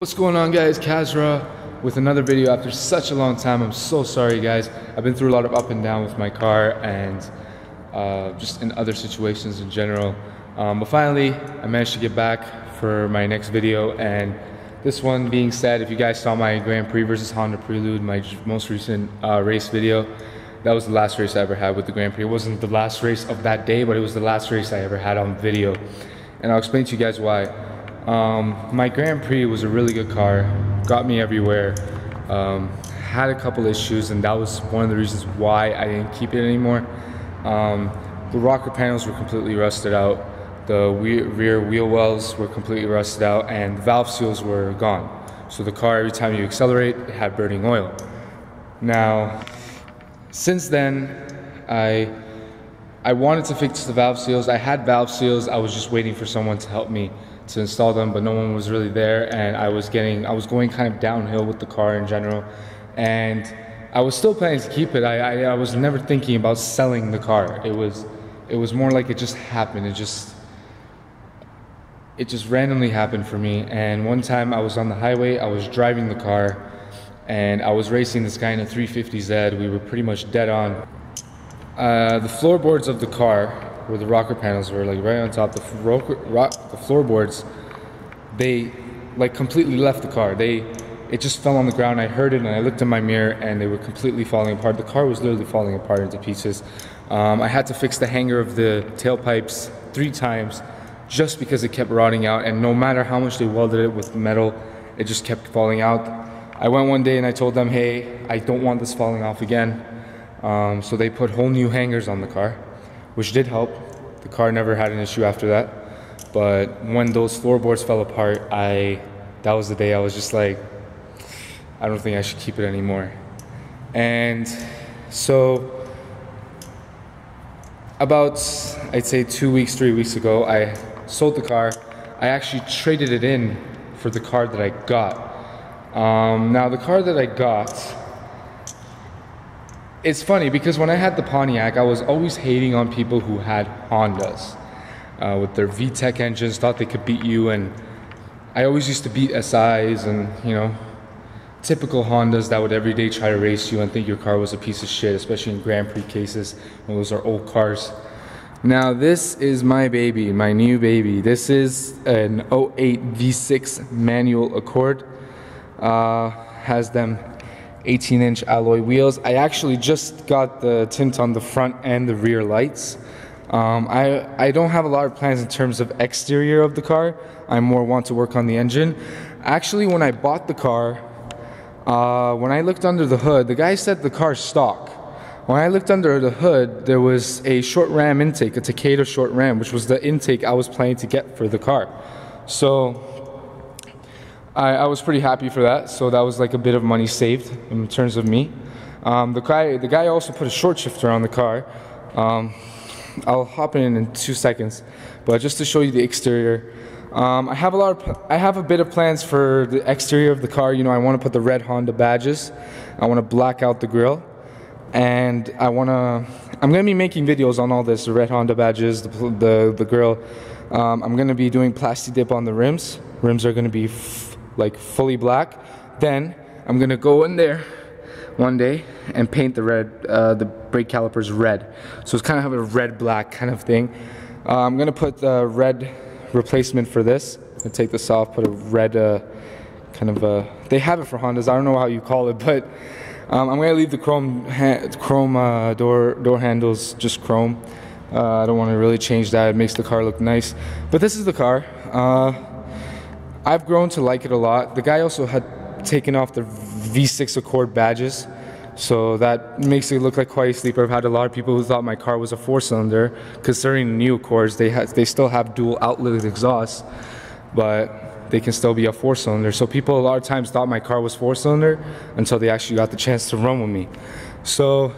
What's going on, guys? Kazra with another video after such a long time. I'm so sorry, guys. I've been through a lot of up and down with my car and just in other situations in general. But finally, I managed to get back for my next video. And this one being said, if you guys saw my Grand Prix versus Honda Prelude, my most recent race video, that was the last race I ever had with the Grand Prix. It wasn't the last race of that day, but it was the last race I ever had on video. And I'll explain to you guys why. My Grand Prix was a really good car, got me everywhere, had a couple issues, and that was one of the reasons why I didn't keep it anymore. The rocker panels were completely rusted out, the rear wheel wells were completely rusted out, and the valve seals were gone. So the car, every time you accelerate, it had burning oil. Now, since then, I wanted to fix the valve seals. I had valve seals, I was just waiting for someone to help me to install them, but no one was really there, and I was going kind of downhill with the car in general, and I was still planning to keep it. I was never thinking about selling the car. It was more like it just happened. It just randomly happened for me. And one time I was on the highway, I was driving the car, and I was racing this guy in a 350Z. We were pretty much dead on. The floorboards of the car, where the rocker panels were, like right on top, the floorboards, they like completely left the car. It just fell on the ground. I heard it and I looked in my mirror and they were completely falling apart. The car was literally falling apart into pieces. I had to fix the hanger of the tailpipes 3 times just because it kept rotting out, and no matter how much they welded it with metal, it just kept falling out. I went one day and I told them, hey, I don't want this falling off again. So they put whole new hangers on the car, which did help. The car never had an issue after that. But when those floorboards fell apart, that was the day I was just like, I don't think I should keep it anymore. And so about, I'd say 2 weeks, 3 weeks ago, I sold the car. I actually traded it in for the car that I got. Now the car that I got, it's funny because when I had the Pontiac, I was always hating on people who had Hondas with their VTEC engines, thought they could beat you, and I always used to beat SIs and, you know, typical Hondas that would every day try to race you and think your car was a piece of shit, especially in Grand Prix cases when those are old cars. Now this is my baby, my new baby. This is an 08 V6 manual Accord. Has them 18-inch alloy wheels. I actually just got the tint on the front and the rear lights. I don't have a lot of plans in terms of exterior of the car. I more want to work on the engine. Actually, when I bought the car, when I looked under the hood, the guy said the car's stock. When I looked under the hood, there was a short ram intake, a Takeda short ram, which was the intake I was planning to get for the car. So I was pretty happy for that. So that was like a bit of money saved in terms of me. The guy also put a short shifter on the car. I'll hop in 2 seconds, but just to show you the exterior, I have a bit of plans for the exterior of the car. You know, I want to put the red Honda badges. I want to black out the grille, and I'm gonna be making videos on all this: the red Honda badges, the grille. I'm gonna be doing plasti dip on the rims. Rims are gonna be like fully black. Then I'm gonna go in there one day and paint the brake calipers red. So it's kind of a red black kind of thing. I'm gonna put the red replacement for this. I'm gonna take this off, put a red they have it for Hondas, I don't know how you call it, but I'm gonna leave the chrome door handles just chrome. I don't want to really change that. It makes the car look nice. But this is the car. I've grown to like it a lot. The guy also had taken off the V6 Accord badges, so that makes it look like quite a sleeper. I've had a lot of people who thought my car was a 4-cylinder. Considering the new Accords, they still have dual outlet exhaust, but they can still be a 4-cylinder. So people a lot of times thought my car was 4-cylinder until they actually got the chance to run with me. So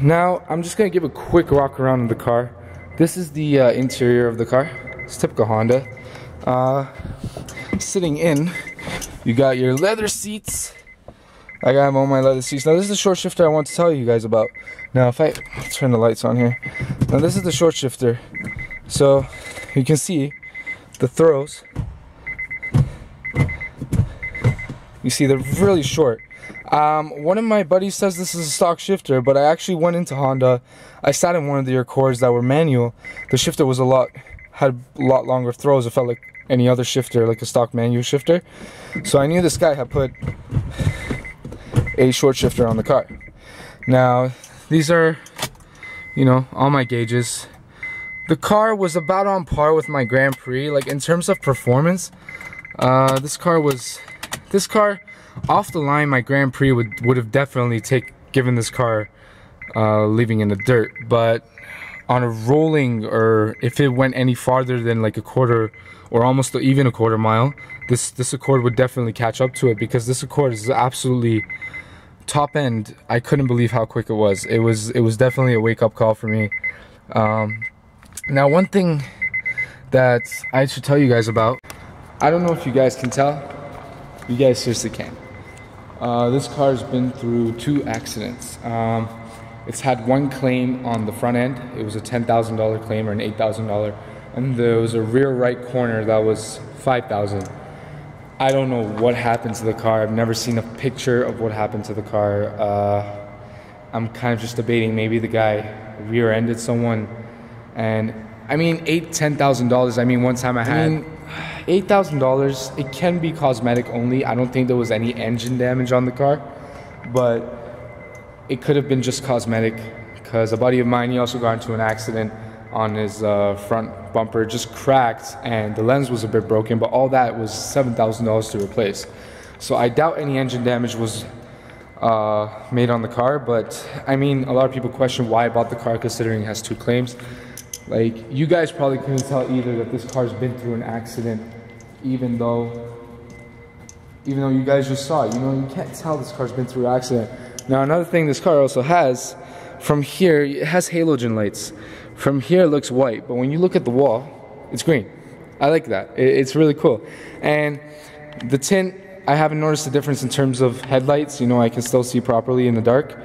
now I'm just gonna give a quick walk around in the car. This is the interior of the car. It's typical Honda. Sitting in, you got your leather seats. I got all my leather seats. Now this is the short shifter I want to tell you guys about. Now if I turn the lights on here, now this is the short shifter. So you can see the throws You see, they're really short. One of my buddies says this is a stock shifter, but I actually went into Honda. I sat in one of the Accords that were manual. The shifter was had a lot longer throws. It felt like any other shifter, like a stock manual shifter. So I knew this guy had put a short shifter on the car. Now, these are, you know, all my gauges. The car was about on par with my Grand Prix, like in terms of performance. This car off the line, my Grand Prix would have definitely given this car leaving in the dirt, but on a rolling, or if it went any farther than like a quarter or almost even a quarter mile, this Accord would definitely catch up to it, because this Accord is absolutely top end. I couldn't believe how quick it was. It was definitely a wake-up call for me. Now, one thing that I should tell you guys about, I don't know if you guys can tell. You guys seriously can. This car's been through 2 accidents. It's had one claim on the front end. It was a $10,000 claim or an $8,000, and there was a rear right corner that was $5,000. I don't know what happened to the car. I've never seen a picture of what happened to the car. I'm kind of just debating maybe the guy rear-ended someone. And I mean, $10,000. I mean, one time I had $8,000. It can be cosmetic only. I don't think there was any engine damage on the car, but it could have been just cosmetic, because a buddy of mine, he also got into an accident on his front bumper, just cracked, and the lens was a bit broken, but all that was $7,000 to replace. So I doubt any engine damage was made on the car. But I mean, a lot of people question why I bought the car considering it has 2 claims. Like, you guys probably couldn't tell either that this car's been through an accident, even though you guys just saw it. You know, you can't tell this car's been through an accident. Now, another thing this car also has, from here, it has halogen lights. From here it looks white, but when you look at the wall, it's green. I like that. It's really cool. And the tint, I haven't noticed a difference in terms of headlights. You know, I can still see properly in the dark.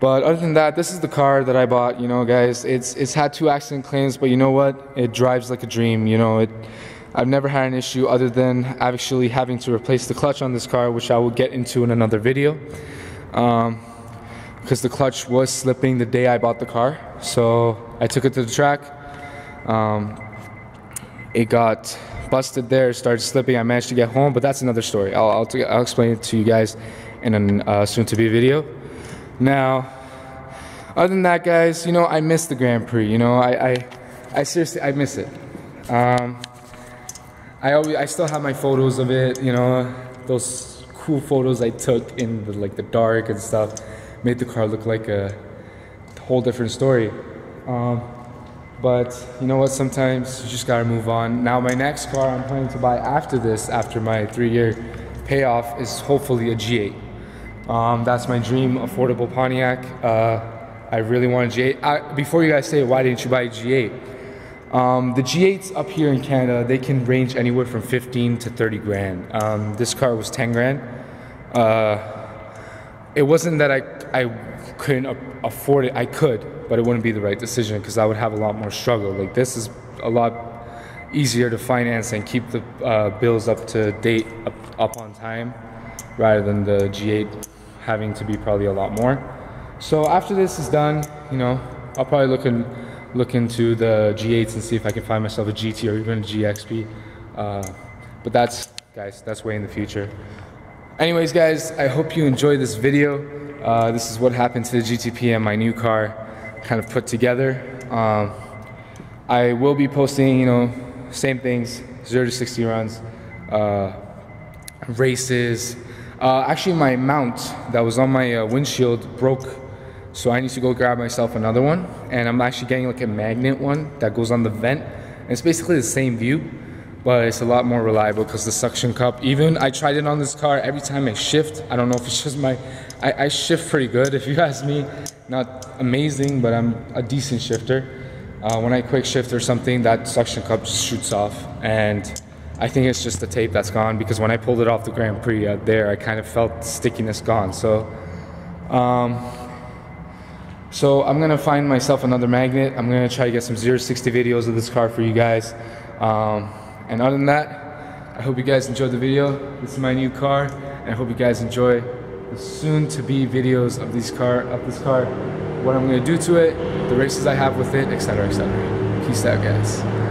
But other than that, this is the car that I bought, you know, guys. It's had 2 accident claims, but you know what? It drives like a dream, you know. I've never had an issue other than actually having to replace the clutch on this car, which I will get into in another video. Because the clutch was slipping the day I bought the car. So I took it to the track. It got busted there, started slipping. I managed to get home, but that's another story. I'll explain it to you guys in a soon-to-be video. Now, other than that, guys, you know, I miss the Grand Prix. You know, I seriously, I miss it. I still have my photos of it. You know, those cool photos I took in the dark and stuff made the car look like a whole different story. But you know what? Sometimes you just gotta move on. Now, my next car I'm planning to buy after this, after my 3-year payoff, is hopefully a G8. That's my dream affordable Pontiac. I really want a G8. Before you guys say, why didn't you buy a G8? The G8s up here in Canada, they can range anywhere from 15 to 30 grand. This car was 10 grand. It wasn't that I couldn't afford it. I could, but it wouldn't be the right decision, because I would have a lot more struggle. Like, this is a lot easier to finance and keep the bills up to date, up on time, rather than the G8 having to be probably a lot more. So after this is done, you know, I'll probably look into the G8s and see if I can find myself a GT or even a GXP. But that's, guys, that's way in the future. Anyways, guys, I hope you enjoyed this video. This is what happened to the GTP and my new car kind of put together. I will be posting, you know, same things, 0 to 60 runs, races. Actually, my mount that was on my windshield broke, so I need to go grab myself another one. And I'm actually getting like a magnet one that goes on the vent. And it's basically the same view, but it's a lot more reliable because the suction cup, even I tried it on this car, every time I shift, I don't know if it's just I shift pretty good, if you ask me. Not amazing, but I'm a decent shifter. When I quick shift or something, that suction cup just shoots off. And I think it's just the tape that's gone, because when I pulled it off the Grand Prix there, I kind of felt stickiness gone. So I'm gonna find myself another magnet. I'm gonna try to get some 0 to 60 videos of this car for you guys. And other than that, I hope you guys enjoyed the video. This is my new car. and I hope you guys enjoy the soon-to-be videos of this car, what I'm gonna do to it, the races I have with it, etc., etc. Peace out, guys.